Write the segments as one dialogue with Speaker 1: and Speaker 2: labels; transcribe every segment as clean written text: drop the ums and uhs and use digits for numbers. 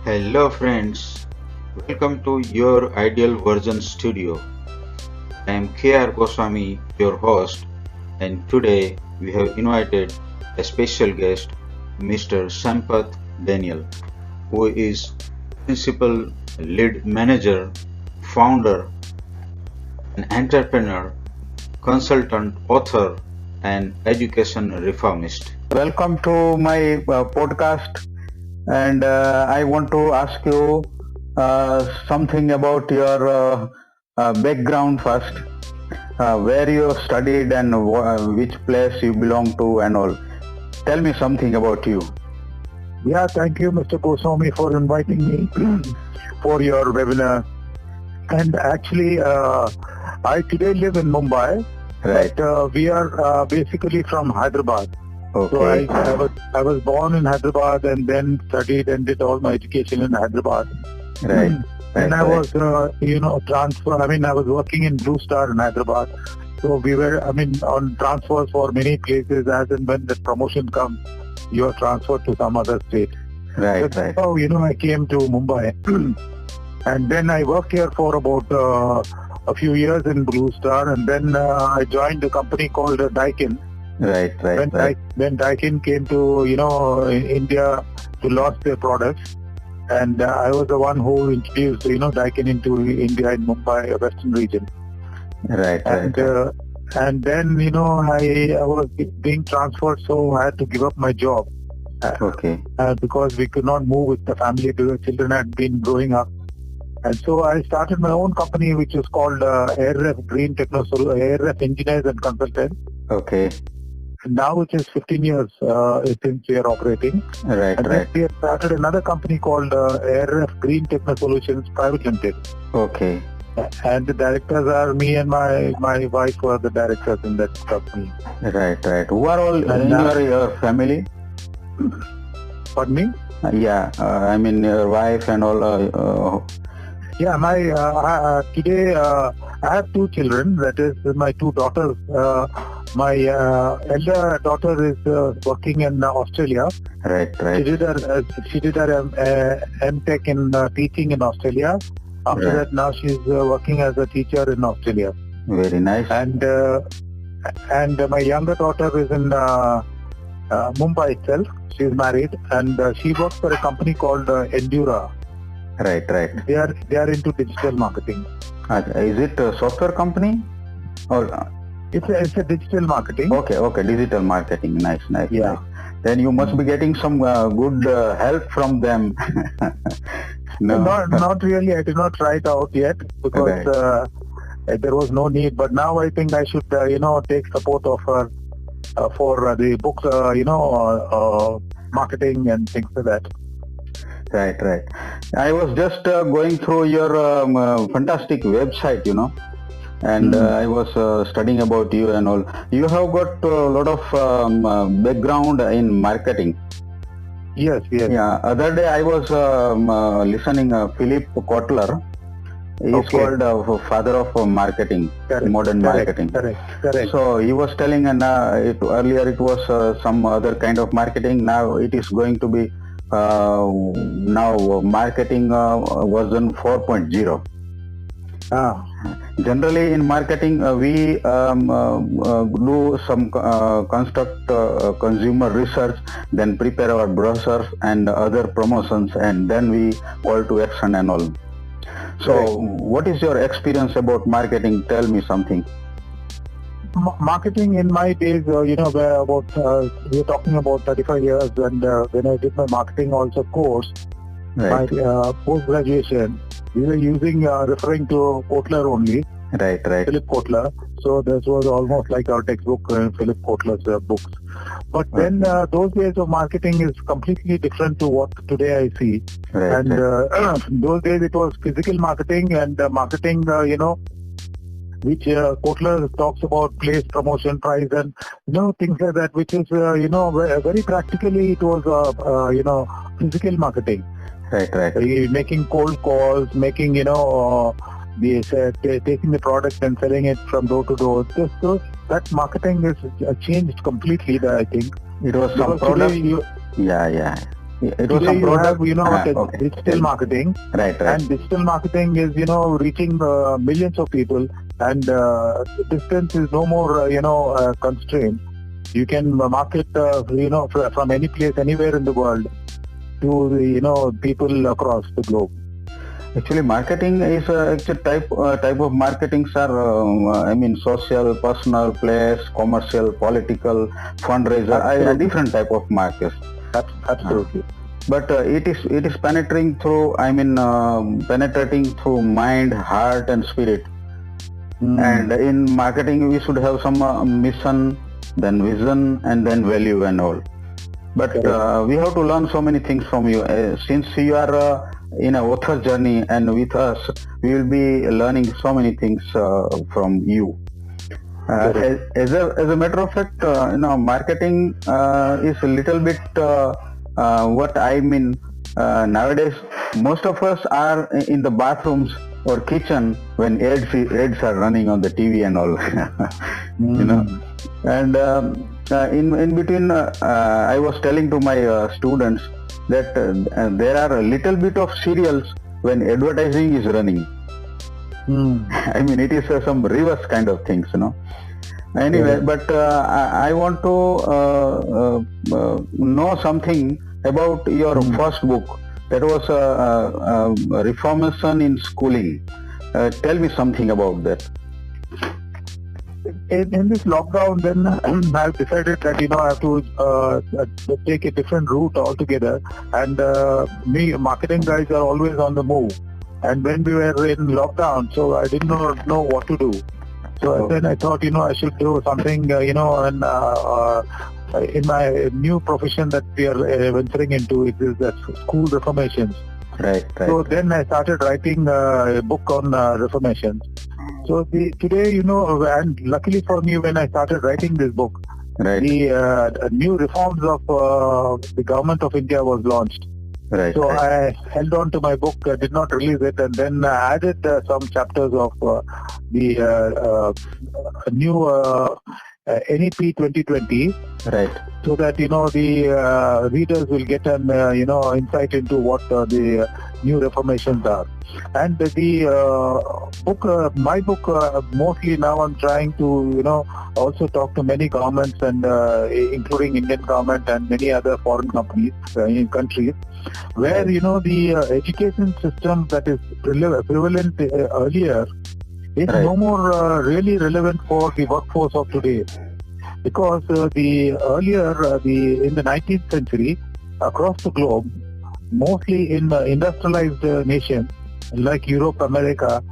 Speaker 1: Hello friends, welcome to your ideal version studio. I am krgoswami, your host, and today we have invited a special guest, Mr Sampat Daniel, who is principal lead manager, founder, an entrepreneur, consultant, author, and education reformist.
Speaker 2: Welcome to my podcast, and I want to ask you something about your background first, where you studied and which place you belong to, and all. Tell me something about you.
Speaker 3: Yeah, thank you, Mr. Goswami, for inviting me for your webinar. And actually, I today live in Mumbai,
Speaker 2: Right.
Speaker 3: but we are basically from Hyderabad.
Speaker 2: Okay.
Speaker 3: So I was born in Hyderabad and then studied and did all my education in Hyderabad.
Speaker 2: Right.
Speaker 3: And I was, transfer. I was working in Blue Star in Hyderabad. So we were, on transfers for many places. As and when the promotion comes, you are transferred to some other state.
Speaker 2: Right.
Speaker 3: That's how, I came to Mumbai. And then I worked here for about a few years in Blue Star. And then I joined a company called Daikin.
Speaker 2: Right.
Speaker 3: When Daikin came to, India to launch their products. And I was the one who introduced, Daikin into India in Mumbai, Western region.
Speaker 2: Right.
Speaker 3: And then, I was being transferred, so I had to give up my job.
Speaker 2: Okay.
Speaker 3: Because we could not move with the family because children had been growing up. And so I started my own company, which is called AirRef Green AirRef Engineers and Consultants.
Speaker 2: Okay.
Speaker 3: And now it is 15 years since we are operating.
Speaker 2: Right.
Speaker 3: And then we have started another company called AirRef Green Techno Solutions Private Limited.
Speaker 2: Okay.
Speaker 3: And the directors are me and my wife who are the directors in that company.
Speaker 2: Right. Who are all in your family?
Speaker 3: Pardon me?
Speaker 2: Yeah, I mean your wife and all.
Speaker 3: Yeah, today I have two children. That is my two daughters. My elder daughter is working in Australia.
Speaker 2: Right.
Speaker 3: She did her M.Tech in teaching in Australia. After that, now she's working as a teacher in Australia.
Speaker 2: Very nice.
Speaker 3: And my younger daughter is in Mumbai itself. She's married and she works for a company called Endura.
Speaker 2: Right.
Speaker 3: They are into digital marketing.
Speaker 2: Is it a software company or?
Speaker 3: It's a digital marketing.
Speaker 2: Okay, digital marketing. Nice.
Speaker 3: Yeah.
Speaker 2: Nice. Then you must be getting some good help from them. No.
Speaker 3: Not really. I did not try it out yet because there was no need. But now I think I should, take support of her for the books, marketing and things like that.
Speaker 2: Right. I was just going through your fantastic website, and I was studying about you and all. You have got a lot of background in marketing.
Speaker 3: Yes.
Speaker 2: Yeah. Other day I was listening Philip Kotler. He's called father of marketing, modern marketing.
Speaker 3: Correct.
Speaker 2: So he was telling, and earlier it was some other kind of marketing. Now it is going to be now marketing version 4.0. Generally in marketing we do some construct consumer research, then prepare our brochures and other promotions, and then we call to action and all. So what is your experience about marketing? Tell me something.
Speaker 3: Marketing in my days, we're talking about 35 years, and when I did my marketing also course, my post-graduation, we were referring to Kotler only.
Speaker 2: Right.
Speaker 3: Philip Kotler. So this was almost like our textbook, Philip Kotler's books. But then those days of marketing is completely different to what today I see.
Speaker 2: Right.
Speaker 3: And those days it was physical marketing and marketing, which Kotler talks about place, promotion, price, and things like that, which is very practically it was physical marketing.
Speaker 2: Right.
Speaker 3: Making cold calls, making taking the product and selling it from door to door. That marketing is changed completely. I think
Speaker 2: it was some product. Yeah. It was
Speaker 3: Today
Speaker 2: some
Speaker 3: you
Speaker 2: product.
Speaker 3: have,
Speaker 2: Okay.
Speaker 3: digital marketing.
Speaker 2: Right.
Speaker 3: And digital marketing is, reaching millions of people, and distance is no more, constraint. You can market, from any place, anywhere in the world to the, people across the globe.
Speaker 2: Actually, marketing is a type of marketing, sir. Social, personal, place, commercial, political, fundraiser, different type of markets.
Speaker 3: Absolutely.
Speaker 2: But it is penetrating through. Penetrating through mind, heart, and spirit. And in marketing, we should have some mission, then vision, and then value and all. But we have to learn so many things from you. Since you are in an author journey, and with us, we will be learning so many things from you. As a matter of fact, marketing is a little bit what I mean. Nowadays, most of us are in the bathrooms or kitchen when ads are running on the TV and all. And in between, I was telling to my students that there are a little bit of serials when advertising is running. It is some reverse kind of things, Anyway, but I want to know something about your first book. That was Reformation in Schooling. Tell me something about that.
Speaker 3: In this lockdown, then I've decided that I have to take a different route altogether. And marketing guys are always on the move. And when we were in lockdown, so I did not know what to do. So then I thought, I should do something, and in my new profession that we are venturing into, it is that school reformations.
Speaker 2: Right.
Speaker 3: So then I started writing a book on reformations. So today, and luckily for me, when I started writing this book, the new reforms of the government of India was launched. So I held on to my book, did not release it, and then added some chapters of the new NEP 2020. So that the readers will get an insight into what the new reformations are. And the book, my book, mostly now I'm trying to also talk to many governments, and including Indian government and many other foreign companies in countries where the education system that is prevalent earlier is no more really relevant for the workforce of today. Because the earlier, in the 19th century, across the globe, mostly in industrialized nations like Europe, America,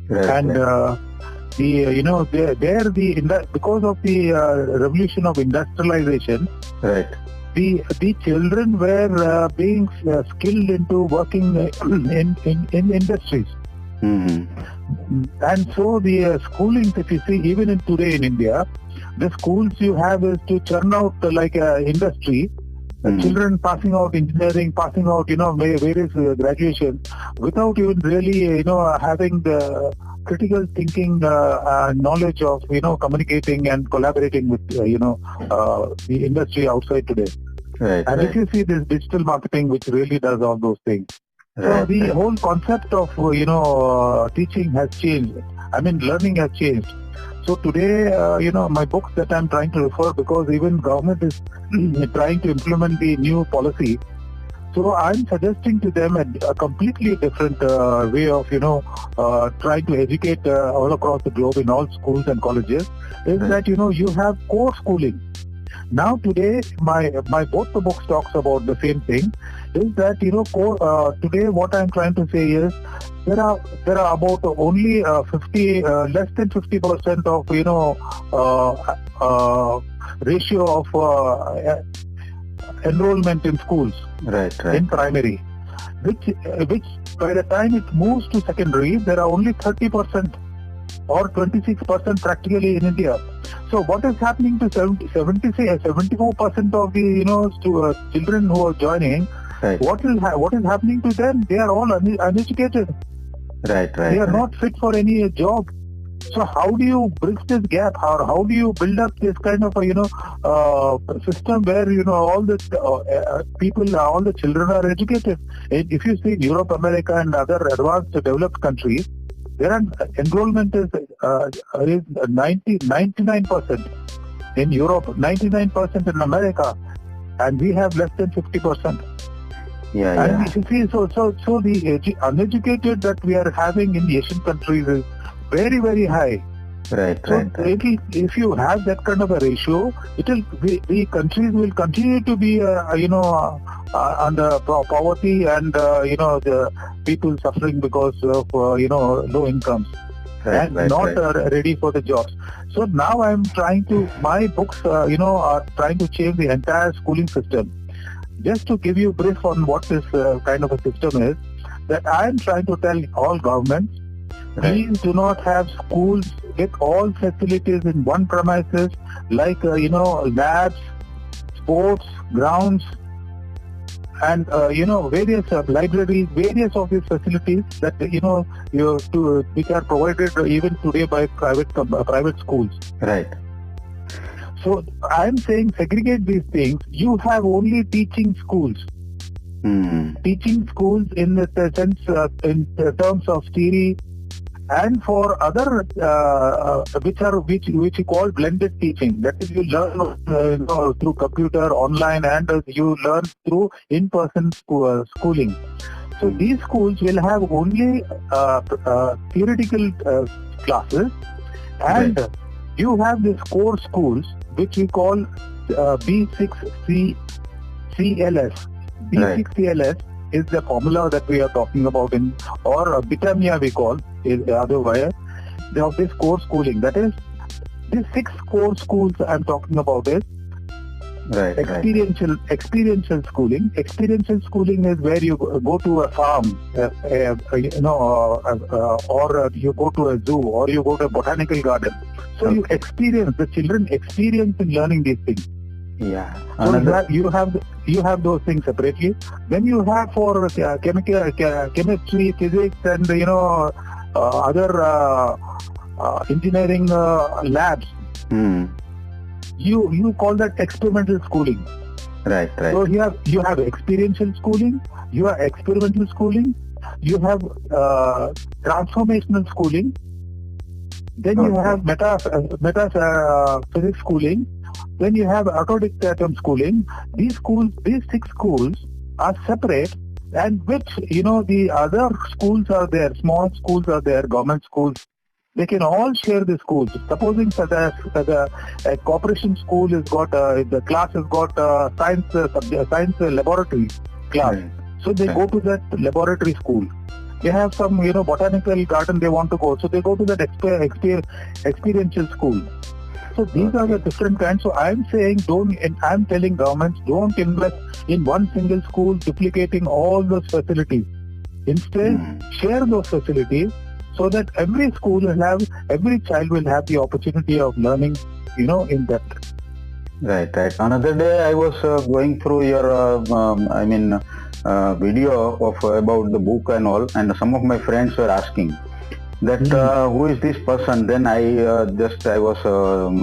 Speaker 3: and because of the revolution of industrialization, the children were being skilled into working in industries. And so the schooling, if you see, even in today in India, the schools you have is to churn out like industry. Children passing out engineering, passing out various graduations without even really having the critical thinking knowledge of communicating and collaborating with the industry outside today. And if you see this digital marketing, which really does all those things. So the whole concept of teaching has changed. Learning has changed. So today, my books that I'm trying to refer, because even government is trying to implement the new policy. So I'm suggesting to them a completely different way of, trying to educate all across the globe in all schools and colleges, is that, you have core schooling. Now today, my both the books talks about the same thing, is that, today what I'm trying to say is, there are about only less than 50% of ratio of enrollment in schools in primary, which by the time it moves to secondary, there are only 30% or 26% practically in India. So what is happening to 74% of the children who are joining? What is happening to them? They are all uneducated. They are not fit for any job. So how do you bridge this gap? How do you build up this kind of a system where all the people, all the children are educated? If you see Europe, America, and other advanced developed countries, their enrollment is 99% in Europe, 99% in America, and we have less than 50%.
Speaker 2: Yeah,
Speaker 3: and
Speaker 2: yeah.
Speaker 3: you see, so the uneducated that we are having in the Asian countries is very, very high.
Speaker 2: Right,
Speaker 3: So
Speaker 2: right.
Speaker 3: if you have that kind of a ratio, the countries will continue to be under poverty, and the people suffering because of low incomes,
Speaker 2: Right,
Speaker 3: and
Speaker 2: right,
Speaker 3: not
Speaker 2: right.
Speaker 3: ready for the jobs. So now I'm trying to, my books are trying to change the entire schooling system. Just to give you a brief on what this kind of a system is, that I'm trying to tell all governments,
Speaker 2: Right.
Speaker 3: please do not have schools with all facilities in one premises, like labs, sports grounds, and various libraries, various of these facilities that which are provided even today by private schools.
Speaker 2: Right.
Speaker 3: So I'm saying segregate these things. You have only teaching schools. Teaching schools in the sense, in terms of theory, and for other which you call blended teaching. That is, you learn through computer, online, and you learn through in-person schooling. So these schools will have only theoretical classes, and
Speaker 2: Right.
Speaker 3: you have these core schools which we call B6CLS. B6CLS is the formula that we are talking about or Britannia we call, is the other way of this core schooling. That is, these 6 core schools I'm talking about is
Speaker 2: Right,
Speaker 3: experiential schooling. Experiential schooling is where you go to a farm, or you go to a zoo, or you go to a botanical garden. So you experience, the children experience in learning these things.
Speaker 2: Yeah.
Speaker 3: So you have those things separately. Then you have for chemistry, physics, and other engineering labs. You call that experimental schooling.
Speaker 2: Right, right.
Speaker 3: So you have experiential schooling, you have experimental schooling, you have transformational schooling, then you have meta physics schooling, then you have autodictatum schooling. These 6 schools are separate, and which the other schools are there, small schools are there, government schools. They can all share the schools. Supposing that a corporation school has got the class has got science laboratory class,
Speaker 2: Right.
Speaker 3: so they go to that laboratory school. They have some botanical garden they want to go, so they go to that experiential school. So these are the different kinds. So I'm saying I'm telling governments, don't invest in one single school duplicating all those facilities. Instead, share those facilities, so that every child will have the opportunity of learning, in depth.
Speaker 2: Right, right. Another day I was going through your, video of about the book and all, and some of my friends were asking that who is this person. Then I was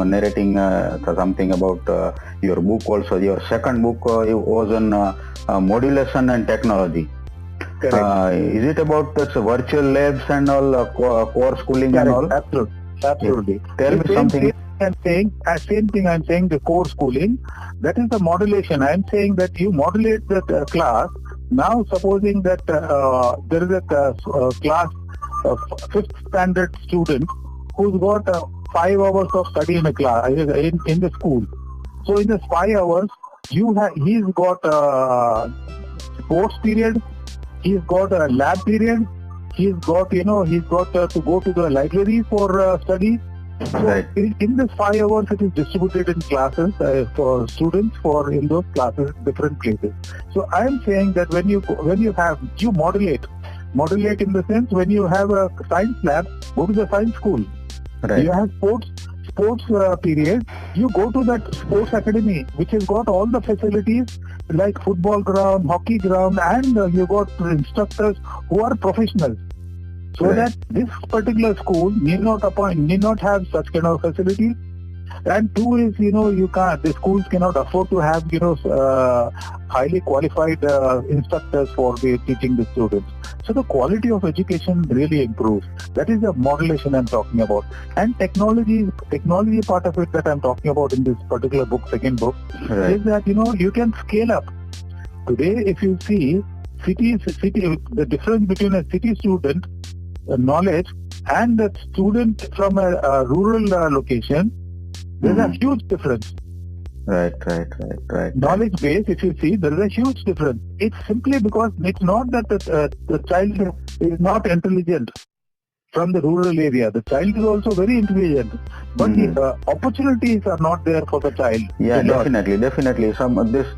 Speaker 2: narrating something about your book also. Your second book it was on modulation and technology. Is it about the virtual labs and all, core schooling?
Speaker 3: Correct.
Speaker 2: And all?
Speaker 3: Absolutely.
Speaker 2: Tell me something.
Speaker 3: Same thing I'm saying, the core schooling, that is the modulation. I'm saying that you modulate the class. Now supposing that there is a class, 5th standard student who's got 5 hours of study in a class, in the school. So in this 5 hours, he's got sports period, he's got a lab period, he's got to go to the library for study. So
Speaker 2: Right.
Speaker 3: in this 5 hours, it is distributed in classes for students in those classes, different places. So I am saying that when you modulate in the sense, when you have a science lab, go to the science school.
Speaker 2: Right.
Speaker 3: You have sports period, you go to that sports academy, which has got all the facilities like football ground, hockey ground, and you got instructors who are professionals. so that this particular school need not have such kind of facilities. And two is, the schools cannot afford to have, highly qualified instructors for teaching the students. So the quality of education really improves. That is the modulation I'm talking about. And technology part of it that I'm talking about in this particular book, second book, is that, you can scale up. Today, if you see the difference between a city student knowledge and a student from a rural location, there's a huge difference.
Speaker 2: Right.
Speaker 3: Knowledge base, if you see, there is a huge difference. It's simply because it's not that the child is not intelligent from the rural area. The child is also very intelligent, but the opportunities are not there for the child.
Speaker 2: Yeah, definitely. This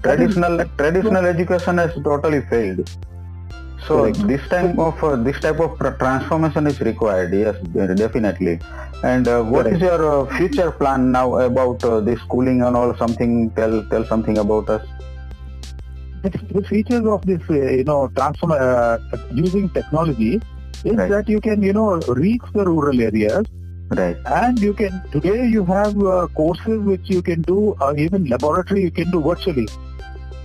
Speaker 2: traditional education has totally failed. So correct. This type of transformation is required. Yes, definitely. And what is your future plan now about the schooling and all? Tell something about us.
Speaker 3: The features of this, using technology is that you can, reach the rural areas.
Speaker 2: Right.
Speaker 3: And today you have courses which you can do, even laboratory you can do virtually.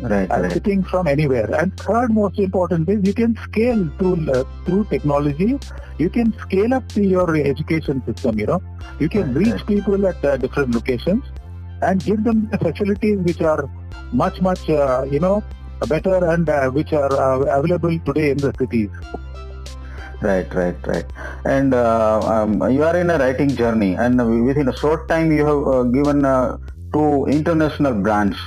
Speaker 2: Right.
Speaker 3: Sitting from anywhere. And third most important is you can scale through technology. You can scale up your education system. You can reach people at different locations and give them the facilities which are much better and which are available today in the cities.
Speaker 2: Right. And you are in a writing journey, and within a short time you have given 2 international brands.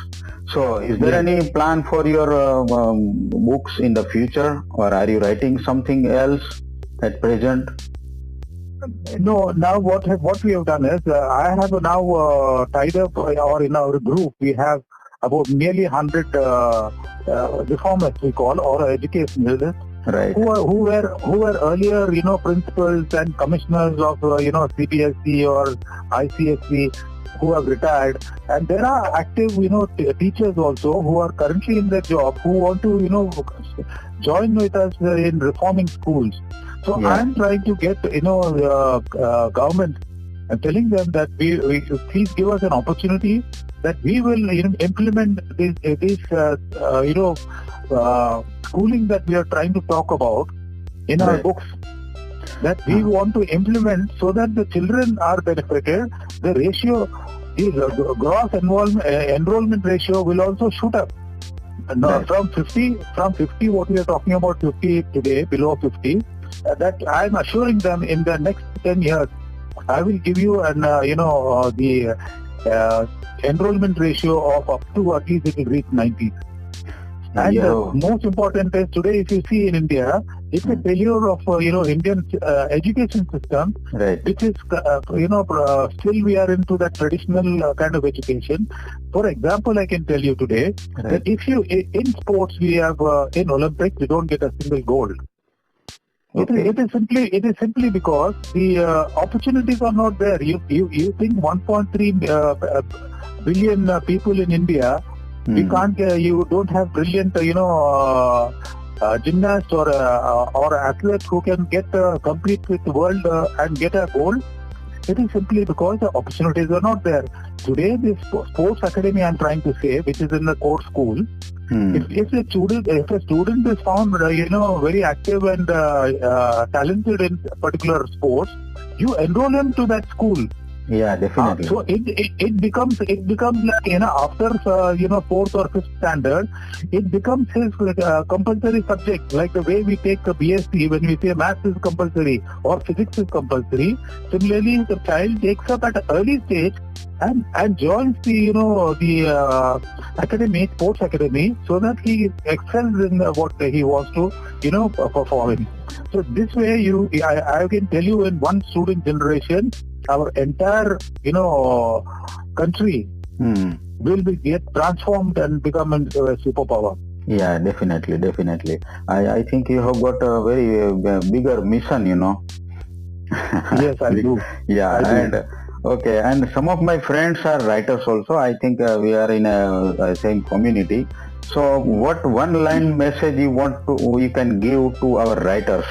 Speaker 2: So, is there any plan for your books in the future, or are you writing something else at present?
Speaker 3: No, now what we have done is, I have now tied up, or in our group, we have about nearly 100 reformists, we call, or educationalists,
Speaker 2: right,
Speaker 3: who were earlier, principals and commissioners of, CBSE or ICSE, who have retired, and there are active, teachers also who are currently in their job, who want to, join with us in reforming schools. So I am trying to get, government and telling them that we please give us an opportunity that we will implement this schooling that we are trying to talk about in our books. That we want to implement so that the children are benefited. The ratio, the gross enrollment ratio will also shoot up. From 50, what we are talking about 50 today, below 50, that I am assuring them in the next 10 years, I will give you the enrollment ratio of up to at least it will reach 90. And the most important is today, if you see in India, it's a failure of Indian education system, which is still we are into that traditional kind of education. For example, I can tell you today that if you in sports we have in Olympics we don't get a single gold. Okay. It is simply because the opportunities are not there. You think 1.3 billion people in India. We can't. You don't have brilliant, gymnasts or athletes who can compete with the world and get a gold. It is simply because the opportunities are not there. Today, this sports academy I'm trying to say, which is in the core school, if a student is found, very active and talented in particular sports, you enroll him to that school.
Speaker 2: Yeah, definitely.
Speaker 3: So it becomes like, after 4th or 5th standard, it becomes his compulsory subject. Like the way we take a BSc when we say maths is compulsory or physics is compulsory. Similarly, the child takes up at an early stage and joins the academy, sports academy, so that he excels in what he wants to perform in. So this way, I can tell you, in one student generation, our entire country will get transformed and become a superpower.
Speaker 2: Yeah, definitely. I think you have got a very bigger mission,
Speaker 3: Yes, I do.
Speaker 2: Yeah,
Speaker 3: I do.
Speaker 2: And okay, and some of my friends are writers also. I think we are in a same community. So, what one line message you can give to our writers?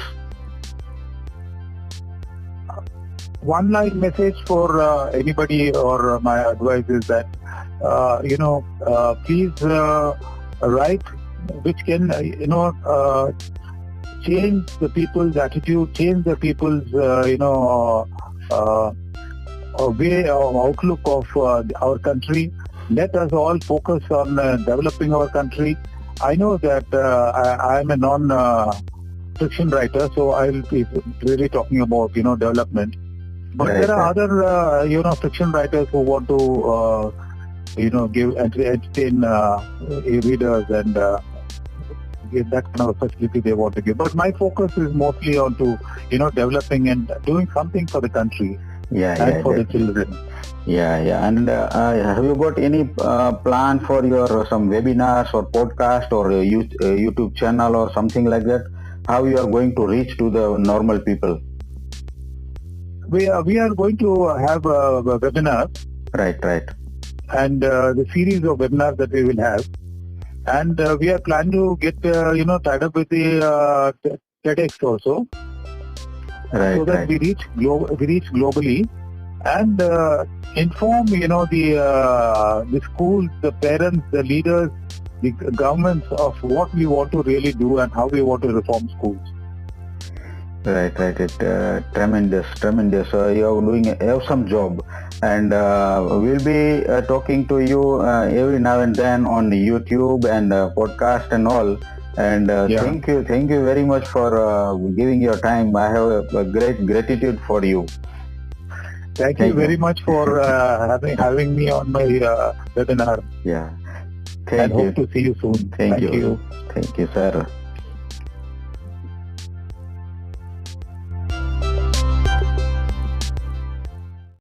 Speaker 3: one line message for anybody, or my advice is that, please write which can, change the people's attitude, change the people's, way or outlook of our country. Let us all focus on developing our country. I know that I am a non-fiction writer, so I'll be really talking about, development. But there are other, fiction writers who want to, entertain readers and give that kind of facility they want to give. But my focus is mostly on to, developing and doing something for the country and for the children.
Speaker 2: And have you got any plan for your some webinars or podcast or YouTube channel or something like that? How you are going to reach to the normal people?
Speaker 3: We are going to have a webinar.
Speaker 2: Right.
Speaker 3: And the series of webinars that we will have. And we are planning to get, tied up with the TEDx also. So that we reach globally and inform, the schools, the parents, the leaders, the governments of what we want to really do and how we want to reform schools.
Speaker 2: Right. It's tremendous. You are doing an awesome job, and we'll be talking to you every now and then on the YouTube and podcast and all. And thank you very much for giving your time. I have a great gratitude for you.
Speaker 3: Thank you very much for having me on my webinar.
Speaker 2: Yeah. Thank you.
Speaker 3: Hope to see you soon.
Speaker 2: Thank you, sir.